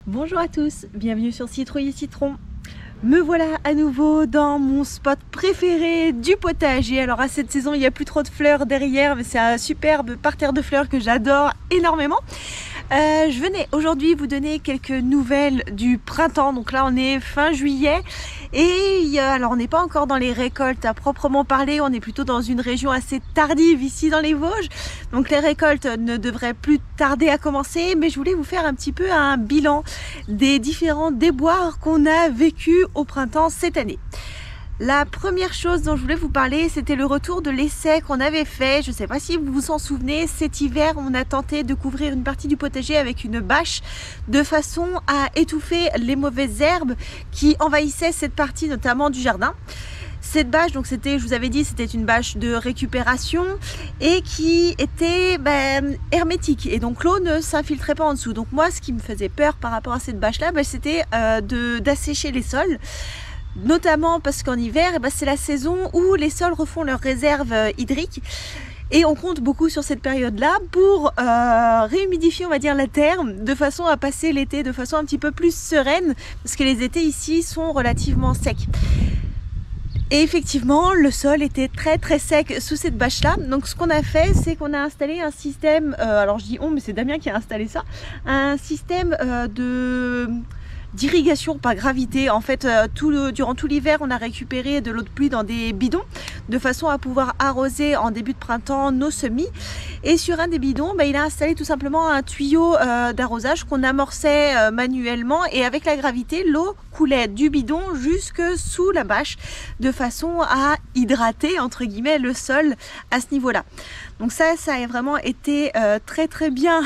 Bonjour à tous, bienvenue sur Citrouille et Citron. Me voilà à nouveau dans mon spot préféré du potager. Alors à cette saison il n'y a plus trop de fleurs derrière, mais c'est un superbe parterre de fleurs que j'adore énormément. Je venais aujourd'hui vous donner quelques nouvelles du printemps. Donc là on est fin juillet et alors on n'est pas encore dans les récoltes à proprement parler, on est plutôt dans une région assez tardive ici dans les Vosges. Donc les récoltes ne devraient plus tarder à commencer, mais je voulais vous faire un petit peu un bilan des différents déboires qu'on a vécu au printemps cette année. La première chose dont je voulais vous parler, c'était le retour de l'essai qu'on avait fait. Je ne sais pas si vous vous en souvenez, cet hiver, on a tenté de couvrir une partie du potager avec une bâche de façon à étouffer les mauvaises herbes qui envahissaient cette partie notamment du jardin. Cette bâche, donc c'était, je vous avais dit, c'était une bâche de récupération et qui était hermétique, et donc l'eau ne s'infiltrait pas en dessous. Donc moi, ce qui me faisait peur par rapport à cette bâche-là, c'était d'assécher les sols. Notamment parce qu'en hiver, c'est la saison où les sols refont leurs réserves hydriques. Et on compte beaucoup sur cette période-là pour réhumidifier, on va dire, la terre, de façon à passer l'été de façon un petit peu plus sereine, parce que les étés ici sont relativement secs. Et effectivement, le sol était très sec sous cette bâche-là. Donc ce qu'on a fait, c'est qu'on a installé un système, alors je dis on, mais c'est Damien qui a installé ça, un système d'irrigation par gravité. En fait, durant tout l'hiver, on a récupéré de l'eau de pluie dans des bidons de façon à pouvoir arroser en début de printemps nos semis. Et sur un des bidons, il a installé tout simplement un tuyau d'arrosage qu'on amorçait manuellement, et avec la gravité, l'eau coulait du bidon jusque sous la bâche de façon à hydrater entre guillemets le sol à ce niveau-là. Donc ça a vraiment été très bien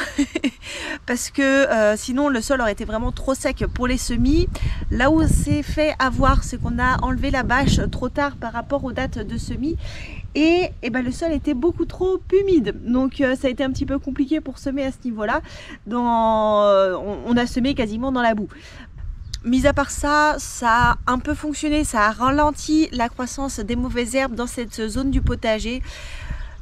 parce que sinon le sol aurait été vraiment trop sec pour les semis. Là où c'est fait avoir, c'est qu'on a enlevé la bâche trop tard par rapport aux dates de semis, et le sol était beaucoup trop humide. Donc ça a été un petit peu compliqué pour semer à ce niveau-là. On a semé quasiment dans la boue. Mis à part ça, ça a un peu fonctionné, ça a ralenti la croissance des mauvaises herbes dans cette zone du potager,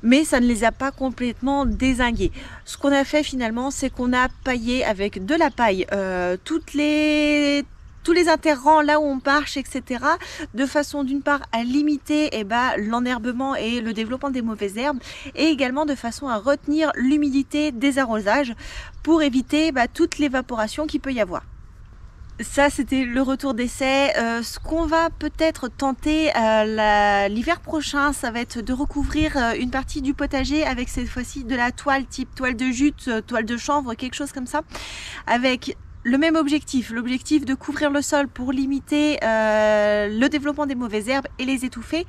mais ça ne les a pas complètement dézinguées. Ce qu'on a fait finalement, c'est qu'on a paillé avec de la paille tous les interrants là où on marche, etc., de façon d'une part à limiter l'enherbement et le développement des mauvaises herbes, et également de façon à retenir l'humidité des arrosages pour éviter toute l'évaporation qu'il peut y avoir. Ça, c'était le retour d'essai. Ce qu'on va peut-être tenter l'hiver prochain, ça va être de recouvrir une partie du potager avec cette fois-ci de la toile type toile de jute, toile de chanvre, quelque chose comme ça, avec le même objectif, l'objectif de couvrir le sol pour limiter le développement des mauvaises herbes et les étouffer.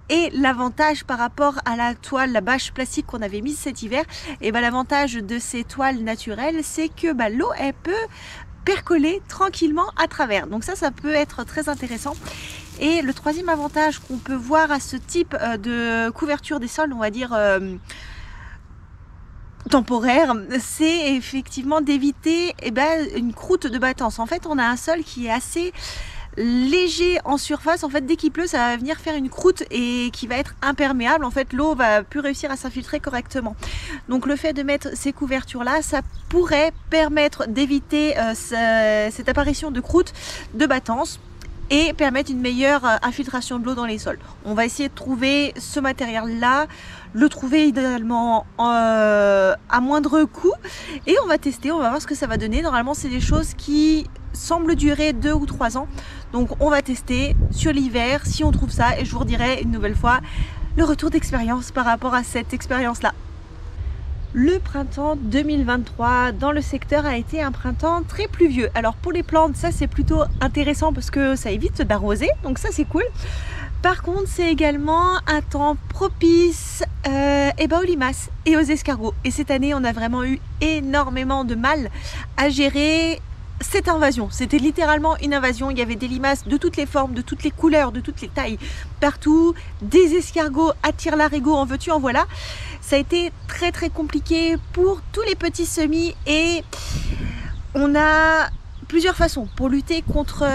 Et l'avantage par rapport à la toile, la bâche plastique qu'on avait mise cet hiver, l'avantage de ces toiles naturelles, c'est que l'eau, elle peut percoler tranquillement à travers. Donc ça peut être très intéressant. Et le troisième avantage qu'on peut voir à ce type de couverture des sols, on va dire temporaire, c'est effectivement d'éviter une croûte de battance. En fait, on a un sol qui est assez léger en surface. En fait, dès qu'il pleut, ça va venir faire une croûte et qui va être imperméable. En fait, l'eau va plus réussir à s'infiltrer correctement. Donc le fait de mettre ces couvertures là, ça pourrait permettre d'éviter cette apparition de croûte de battance et permettre une meilleure infiltration de l'eau dans les sols. On va essayer de trouver ce matériel là, le trouver idéalement à moindre coût, et on va tester, on va voir ce que ça va donner. Normalement, c'est des choses qui semblent durer 2 ou 3 ans. Donc on va tester sur l'hiver si on trouve ça, et je vous redirai une nouvelle fois le retour d'expérience par rapport à cette expérience là. Le printemps 2023 dans le secteur a été un printemps très pluvieux. Alors pour les plantes, ça c'est plutôt intéressant parce que ça évite d'arroser, donc ça c'est cool. Par contre, c'est également un temps propice aux limaces et aux escargots. Et cette année, on a vraiment eu énormément de mal à gérer cette invasion. C'était littéralement une invasion. Il y avait des limaces de toutes les formes, de toutes les couleurs, de toutes les tailles, partout. Des escargots à tire-larigot, en veux-tu, en voilà. Ça a été très compliqué pour tous les petits semis, et on a plusieurs façons pour lutter contre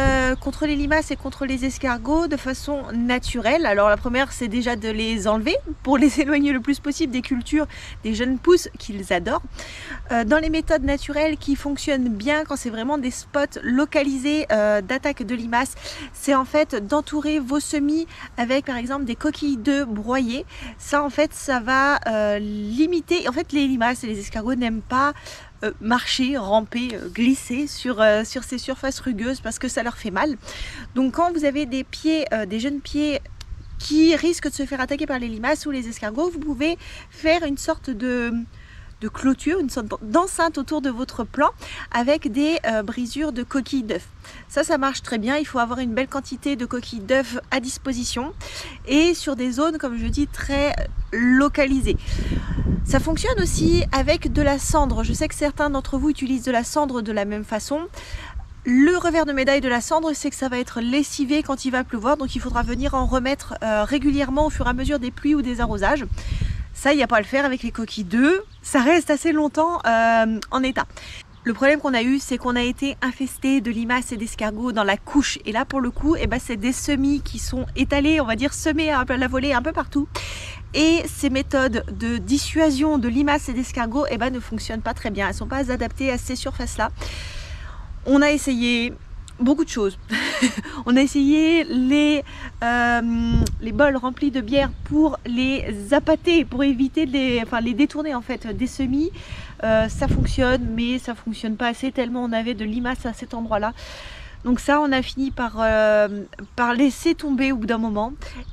les limaces et contre les escargots de façon naturelle. Alors la première, c'est déjà de les enlever pour les éloigner le plus possible des cultures, des jeunes pousses qu'ils adorent. Dans les méthodes naturelles qui fonctionnent bien quand c'est vraiment des spots localisés d'attaque de limaces, c'est en fait d'entourer vos semis avec par exemple des coquilles d'œufs broyées. Ça en fait, ça va limiter. En fait, les limaces et les escargots n'aiment pas marcher, ramper, glisser sur ces surfaces rugueuses parce que ça leur fait mal. Donc quand vous avez des pieds, des jeunes pieds qui risquent de se faire attaquer par les limaces ou les escargots, vous pouvez faire une sorte de clôture, une sorte d'enceinte autour de votre plant avec des brisures de coquilles d'œufs. Ça marche très bien. Il faut avoir une belle quantité de coquilles d'œufs à disposition et sur des zones, comme je dis, très localisées. Ça fonctionne aussi avec de la cendre. Je sais que certains d'entre vous utilisent de la cendre de la même façon. Le revers de médaille de la cendre, c'est que ça va être lessivé quand il va pleuvoir, donc il faudra venir en remettre régulièrement au fur et à mesure des pluies ou des arrosages. Ça, il n'y a pas à le faire avec les coquilles d'œufs, ça reste assez longtemps en état. Le problème qu'on a eu, c'est qu'on a été infesté de limaces et d'escargots dans la couche. Et là, pour le coup, c'est des semis qui sont étalés, on va dire semés à la volée un peu partout. Et ces méthodes de dissuasion de limaces et d'escargots ne fonctionnent pas très bien. Elles ne sont pas adaptées à ces surfaces-là. On a essayé beaucoup de choses. On a essayé les bols remplis de bière pour les appâter, pour éviter de les détourner en fait des semis. Ça fonctionne, mais ça fonctionne pas assez tellement on avait de limaces à cet endroit-là. Donc ça, on a fini par laisser tomber au bout d'un moment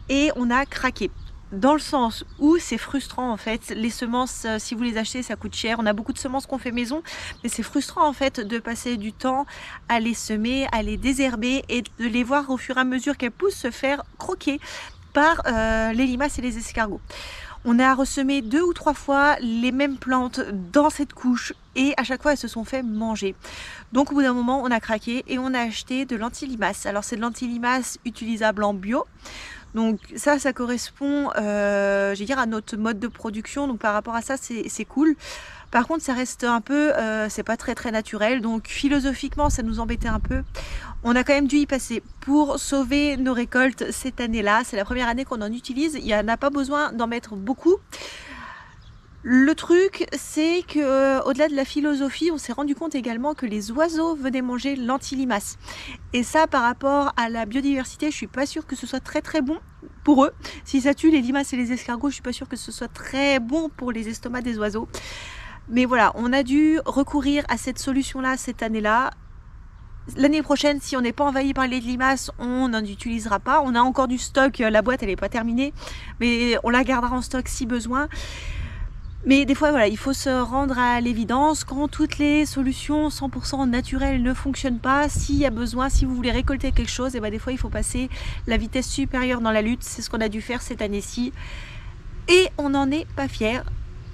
et on a craqué. Dans le sens où c'est frustrant en fait, les semences, si vous les achetez, ça coûte cher. On a beaucoup de semences qu'on fait maison, mais c'est frustrant en fait de passer du temps à les semer, à les désherber et de les voir au fur et à mesure qu'elles poussent se faire croquer par les limaces et les escargots. On a ressemé 2 ou 3 fois les mêmes plantes dans cette couche et à chaque fois elles se sont fait manger. Donc au bout d'un moment on a craqué et on a acheté de l'anti-limace. Alors c'est de l'anti-limace utilisable en bio. Donc ça correspond à notre mode de production, donc par rapport à ça c'est cool. Par contre ça reste un peu, c'est pas très naturel, donc philosophiquement ça nous embêtait un peu. On a quand même dû y passer pour sauver nos récoltes cette année-là. C'est la première année qu'on en utilise, il n'y en a pas besoin d'en mettre beaucoup. Le truc, c'est que au-delà de la philosophie, on s'est rendu compte également que les oiseaux venaient manger l'anti-limace. Et ça, par rapport à la biodiversité, je suis pas sûre que ce soit très bon pour eux. Si ça tue les limaces et les escargots, je suis pas sûre que ce soit très bon pour les estomacs des oiseaux. Mais voilà, on a dû recourir à cette solution-là cette année-là. L'année prochaine, si on n'est pas envahi par les limaces, on n'en utilisera pas. On a encore du stock, la boîte elle n'est pas terminée, mais on la gardera en stock si besoin. Mais des fois, voilà, il faut se rendre à l'évidence. Quand toutes les solutions 100% naturelles ne fonctionnent pas, s'il y a besoin, si vous voulez récolter quelque chose, des fois, il faut passer la vitesse supérieure dans la lutte. C'est ce qu'on a dû faire cette année-ci. Et on n'en est pas fiers.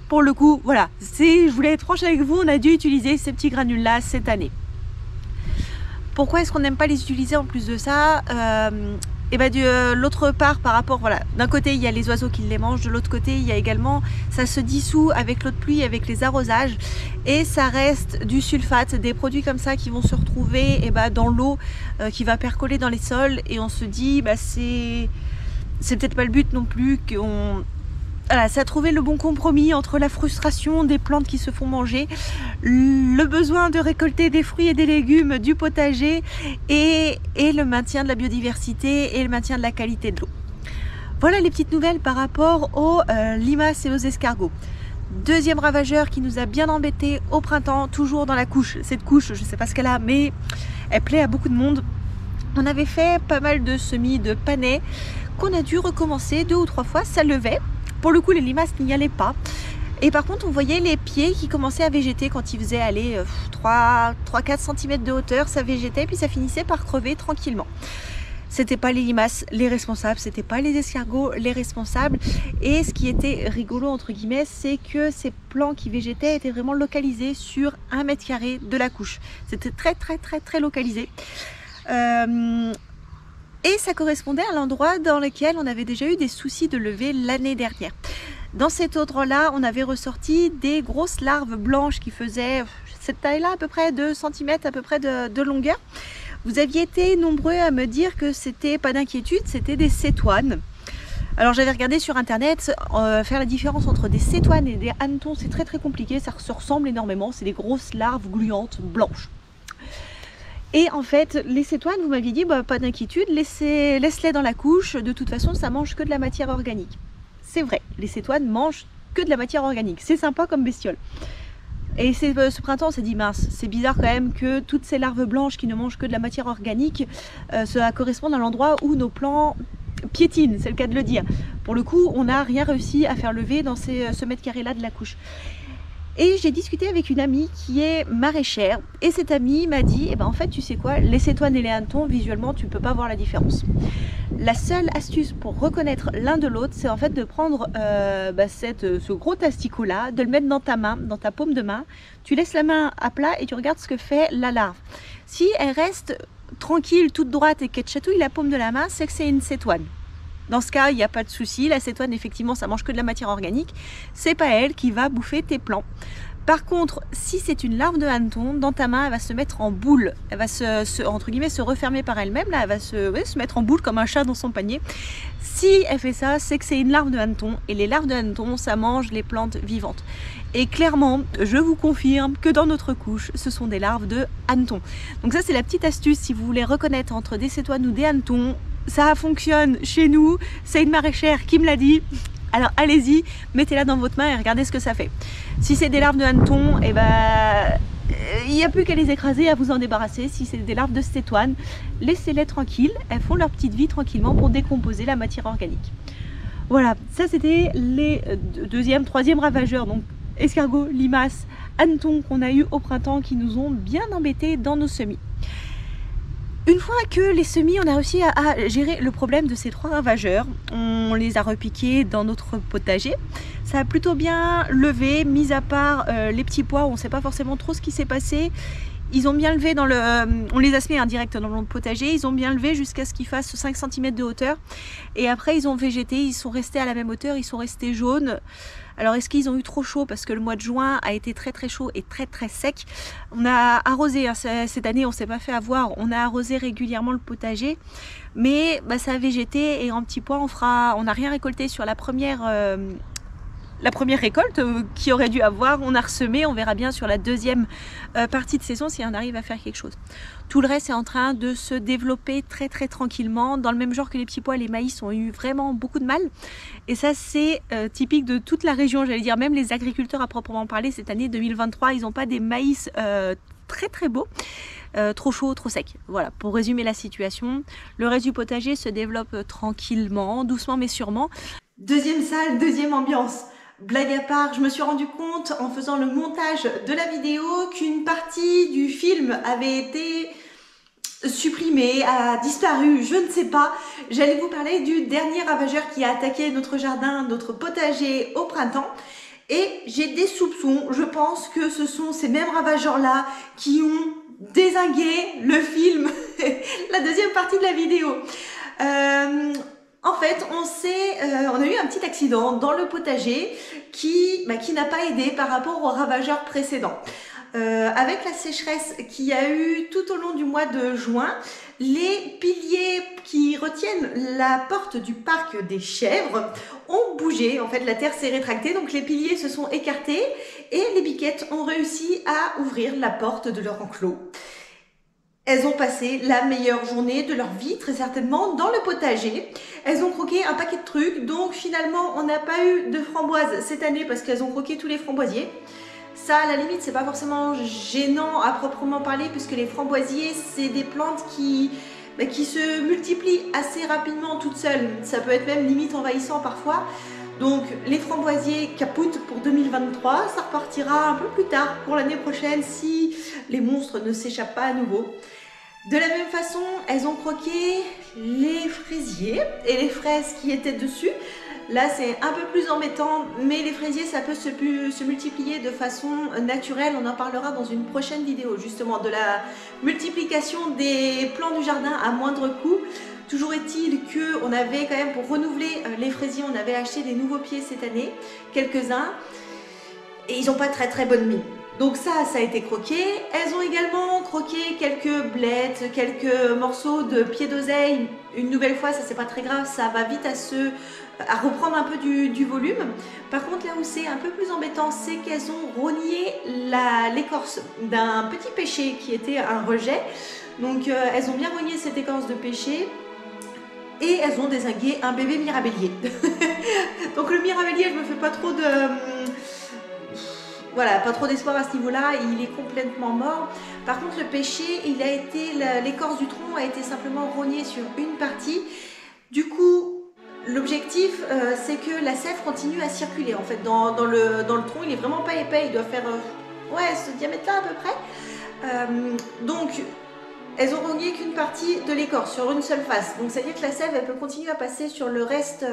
Pour le coup, voilà, je voulais être franche avec vous, on a dû utiliser ces petits granules-là cette année. Pourquoi est-ce qu'on n'aime pas les utiliser en plus de ça? De l'autre part, par rapport, voilà, d'un côté il y a les oiseaux qui les mangent, de l'autre côté il y a également, ça se dissout avec l'eau de pluie, avec les arrosages et ça reste du sulfate, des produits comme ça qui vont se retrouver dans l'eau, qui va percoler dans les sols et on se dit c'est peut-être pas le but non plus qu'on... Voilà, ça a trouvé le bon compromis entre la frustration des plantes qui se font manger, le besoin de récolter des fruits et des légumes du potager et le maintien de la biodiversité et le maintien de la qualité de l'eau. Voilà les petites nouvelles par rapport aux limaces et aux escargots. Deuxième ravageur qui nous a bien embêtés au printemps, toujours dans la couche. Cette couche, je ne sais pas ce qu'elle a, mais elle plaît à beaucoup de monde. On avait fait pas mal de semis de panais qu'on a dû recommencer 2 ou 3 fois, ça levait. Pour le coup, les limaces n'y allaient pas. Et par contre, on voyait les pieds qui commençaient à végéter quand ils faisaient aller 3-4 cm de hauteur. Ça végétait, puis ça finissait par crever tranquillement. C'était pas les limaces les responsables, c'était pas les escargots les responsables. Et ce qui était rigolo, entre guillemets, c'est que ces plants qui végétaient étaient vraiment localisés sur 1 mètre carré de la couche. C'était très localisé. Et ça correspondait à l'endroit dans lequel on avait déjà eu des soucis de levée l'année dernière. Dans cet endroit-là, on avait ressorti des grosses larves blanches qui faisaient, je ne cette taille-là, à peu près 2 cm à peu près de longueur. Vous aviez été nombreux à me dire que c'était pas d'inquiétude, c'était des cétoines. Alors j'avais regardé sur internet, faire la différence entre des cétoines et des hannetons, c'est très compliqué, ça se ressemble énormément, c'est des grosses larves gluantes blanches. Et en fait, les cétoines, vous m'aviez dit, bah, pas d'inquiétude, laisse-les dans la couche, de toute façon ça mange que de la matière organique. C'est vrai, les cétoines mangent que de la matière organique, c'est sympa comme bestiole. Et ce printemps on s'est dit, mince, c'est bizarre quand même que toutes ces larves blanches qui ne mangent que de la matière organique, ça correspond à l'endroit où nos plants piétine, c'est le cas de le dire. Pour le coup, on n'a rien réussi à faire lever dans ce mètre carré là de la couche. Et j'ai discuté avec une amie qui est maraîchère et cette amie m'a dit, eh ben en fait tu sais quoi, les cétoines et les hannetons, visuellement tu peux pas voir la différence. La seule astuce pour reconnaître l'un de l'autre, c'est en fait de prendre ce gros asticot là, de le mettre dans ta main, dans ta paume de main, tu laisses la main à plat et tu regardes ce que fait la larve. Si elle reste tranquille, toute droite et qu'elle chatouille la paume de la main, c'est que c'est une cétoine. Dans ce cas, il n'y a pas de souci. La cétoine, effectivement, ça mange que de la matière organique. C'est pas elle qui va bouffer tes plants. Par contre, si c'est une larve de hanneton, dans ta main, elle va se mettre en boule. Elle va entre guillemets, se refermer par elle-même. Là, elle va se mettre en boule comme un chat dans son panier. Si elle fait ça, c'est que c'est une larve de hanneton. Et les larves de hanneton, ça mange les plantes vivantes. Et clairement, je vous confirme que dans notre couche, ce sont des larves de hanneton. Donc ça, c'est la petite astuce si vous voulez reconnaître entre des cétoines ou des hannetons. Ça fonctionne chez nous. C'est une maraîchère qui me l'a dit. Alors allez-y, mettez-la dans votre main et regardez ce que ça fait. Si c'est des larves de hanneton, eh ben, il n'y a plus qu'à les écraser, à vous en débarrasser. Si c'est des larves de cétoine, laissez-les tranquilles. Elles font leur petite vie tranquillement pour décomposer la matière organique. Voilà, ça c'était les deuxième, troisième ravageurs. Donc escargots, limaces, hannetons qu'on a eu au printemps qui nous ont bien embêtés dans nos semis. Une fois que les semis, on a réussi à gérer le problème de ces 3 ravageurs, on les a repiqués dans notre potager. Ça a plutôt bien levé, mis à part les petits pois où on ne sait pas forcément trop ce qui s'est passé. Ils ont bien levé on les a semés en direct dans le potager, ils ont bien levé jusqu'à ce qu'ils fassent 5 cm de hauteur. Et après ils ont végété, ils sont restés à la même hauteur, ils sont restés jaunes. Alors est-ce qu'ils ont eu trop chaud parce que le mois de juin a été très chaud et très sec. On a arrosé, hein, cette année on s'est pas fait avoir, on a arrosé régulièrement le potager. Mais ça a végété et en petits pois on n'a rien récolté sur la première récolte qui aurait dû avoir. On a ressemé, on verra bien sur la deuxième partie de saison si on arrive à faire quelque chose. Tout le reste est en train de se développer très tranquillement. Dans le même genre que les petits pois, les maïs ont eu vraiment beaucoup de mal. Et ça c'est typique de toute la région, j'allais dire même les agriculteurs à proprement parler. Cette année 2023, ils n'ont pas des maïs très beaux. Trop chaud, trop sec. Voilà, pour résumer la situation. Le reste du potager se développe tranquillement, doucement mais sûrement. Deuxième salle, deuxième ambiance. Blague à part, je me suis rendu compte en faisant le montage de la vidéo qu'une partie du film avait été supprimée, a disparu, je ne sais pas. J'allais vous parler du dernier ravageur qui a attaqué notre jardin, notre potager au printemps. Et j'ai des soupçons, je pense que ce sont ces mêmes ravageurs-là qui ont dézingué le film, la deuxième partie de la vidéo. En fait, on a eu un petit accident dans le potager qui n'a pas aidé par rapport aux ravageurs précédents. Avec la sécheresse qu'il y a eu tout au long du mois de juin, les piliers qui retiennent la porte du parc des chèvres ont bougé. En fait, la terre s'est rétractée, donc les piliers se sont écartés et les biquettes ont réussi à ouvrir la porte de leur enclos. Elles ont passé la meilleure journée de leur vie, très certainement, dans le potager. Elles ont croqué un paquet de trucs, donc finalement, on n'a pas eu de framboises cette année parce qu'elles ont croqué tous les framboisiers. Ça, à la limite, c'est pas forcément gênant à proprement parler puisque les framboisiers, c'est des plantes qui se multiplient assez rapidement toutes seules. Ça peut être même limite envahissant parfois. Donc les framboisiers capotent pour 2023, ça repartira un peu plus tard pour l'année prochaine si les monstres ne s'échappent pas à nouveau. De la même façon, elles ont croqué les fraisiers et les fraises qui étaient dessus. Là, c'est un peu plus embêtant, mais les fraisiers, ça peut se multiplier de façon naturelle. On en parlera dans une prochaine vidéo, justement, de la multiplication des plants du jardin à moindre coût. Toujours est-il qu'on avait quand même, pour renouveler les fraisiers, on avait acheté des nouveaux pieds cette année, quelques-uns, et ils n'ont pas très bonne mine. Donc ça a été croqué. Elles ont également croqué quelques blettes, quelques morceaux de pied d'oseille. Une nouvelle fois, ça c'est pas très grave, ça va vite à reprendre un peu du volume. Par contre, là où c'est un peu plus embêtant, c'est qu'elles ont rogné l'écorce d'un petit pêcher qui était un rejet. Donc elles ont bien rogné cette écorce de pêcher. Et elles ont dézingué un bébé mirabellier. Donc le mirabellier, je me fais pas trop de... Voilà, pas trop d'espoir à ce niveau-là, il est complètement mort. Par contre, le pêcher, l'écorce du tronc a été simplement rognée sur une partie. Du coup, l'objectif, c'est que la sève continue à circuler. En fait, dans le tronc, il est vraiment pas épais, il doit faire ce diamètre-là à peu près. Donc, elles ont rogné qu'une partie de l'écorce sur une seule face. Donc, ça veut dire que la sève, elle peut continuer à passer sur le reste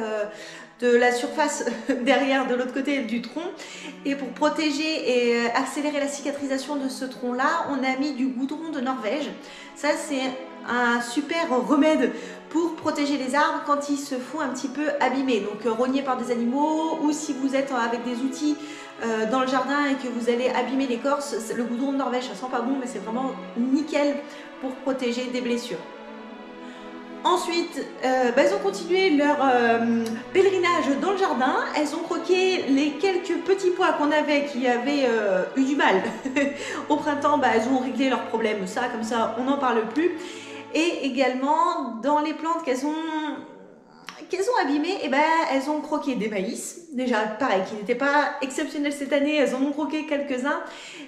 de la surface derrière, de l'autre côté du tronc. Et pour protéger et accélérer la cicatrisation de ce tronc-là, on a mis du goudron de Norvège. Ça, c'est un super remède pour protéger les arbres quand ils se font un petit peu abîmer. Donc, rognés par des animaux, ou si vous êtes avec des outils dans le jardin et que vous allez abîmer l'écorce, le goudron de Norvège, ça sent pas bon, mais c'est vraiment nickel pour protéger des blessures. Ensuite, elles ont continué leur pèlerinage dans le jardin. Elles ont croqué les quelques petits pois qu'on avait qui avaient eu du mal au printemps. Elles ont réglé leurs problèmes, ça, comme ça, on n'en parle plus. Et également, dans les plantes qu'elles ont abîmées, elles ont croqué des maïs. Déjà, pareil, qui n'étaient pas exceptionnels cette année, elles en ont croqué quelques-uns.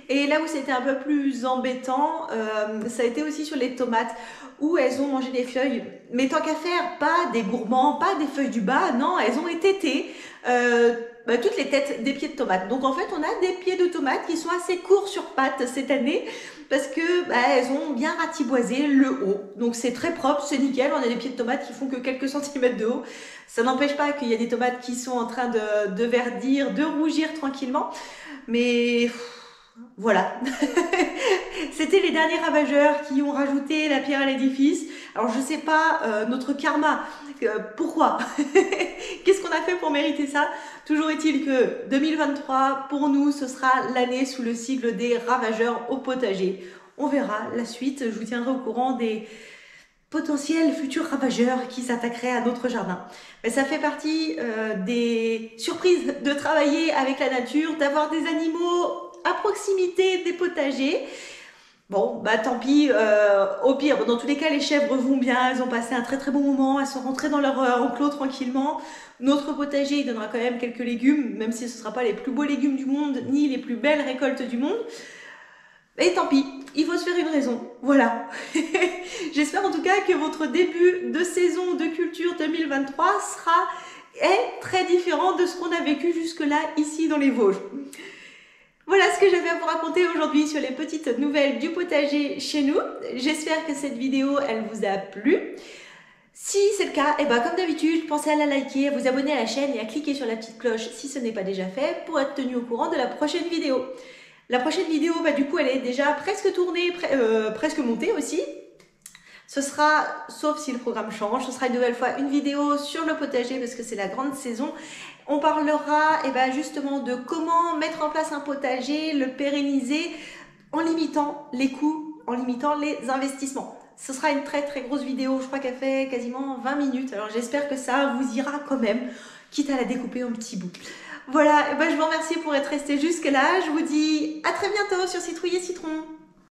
Et là où c'était un peu plus embêtant, ça a été aussi sur les tomates, où elles ont mangé des feuilles. Mais tant qu'à faire, pas des gourmands, pas des feuilles du bas, non, elles ont été toutes les têtes des pieds de tomates. Donc en fait, on a des pieds de tomates qui sont assez courts sur pattes cette année, parce que elles ont bien ratiboisé le haut. Donc c'est très propre, c'est nickel, on a des pieds de tomates qui font que quelques centimètres de haut. Ça n'empêche pas qu'il y a des tomates qui sont en train de verdir, de rougir tranquillement. Mais voilà, c'était les derniers ravageurs qui ont rajouté la pierre à l'édifice. Alors je sais pas, notre karma, pourquoi qu'est-ce qu'on a fait pour mériter ça? Toujours est-il que 2023, pour nous, ce sera l'année sous le sigle des ravageurs au potager. On verra la suite, je vous tiendrai au courant des potentiels futurs ravageurs qui s'attaqueraient à notre jardin. Mais ça fait partie des surprises de travailler avec la nature, d'avoir des animaux à proximité des potagers. Bon, tant pis, au pire, dans tous les cas, les chèvres vont bien, elles ont passé un très très bon moment, elles sont rentrées dans leur enclos tranquillement. Notre potager, il donnera quand même quelques légumes, même si ce ne sera pas les plus beaux légumes du monde, ni les plus belles récoltes du monde. Et tant pis, il faut se faire une raison, voilà. J'espère en tout cas que votre début de saison de culture 2023 est très différent de ce qu'on a vécu jusque-là ici dans les Vosges. Voilà ce que j'avais à vous raconter aujourd'hui sur les petites nouvelles du potager chez nous. J'espère que cette vidéo, elle vous a plu. Si c'est le cas, comme d'habitude, pensez à la liker, à vous abonner à la chaîne et à cliquer sur la petite cloche si ce n'est pas déjà fait pour être tenu au courant de la prochaine vidéo. La prochaine vidéo, du coup, elle est déjà presque tournée, presque montée aussi. Ce sera, sauf si le programme change, ce sera une nouvelle fois une vidéo sur le potager parce que c'est la grande saison. On parlera justement de comment mettre en place un potager, le pérenniser en limitant les coûts, en limitant les investissements. Ce sera une très très grosse vidéo, je crois qu'elle fait quasiment 20 minutes. Alors j'espère que ça vous ira quand même, quitte à la découper en petits bouts. Voilà, je vous remercie pour être resté jusque là. Je vous dis à très bientôt sur Citrouille et Citron.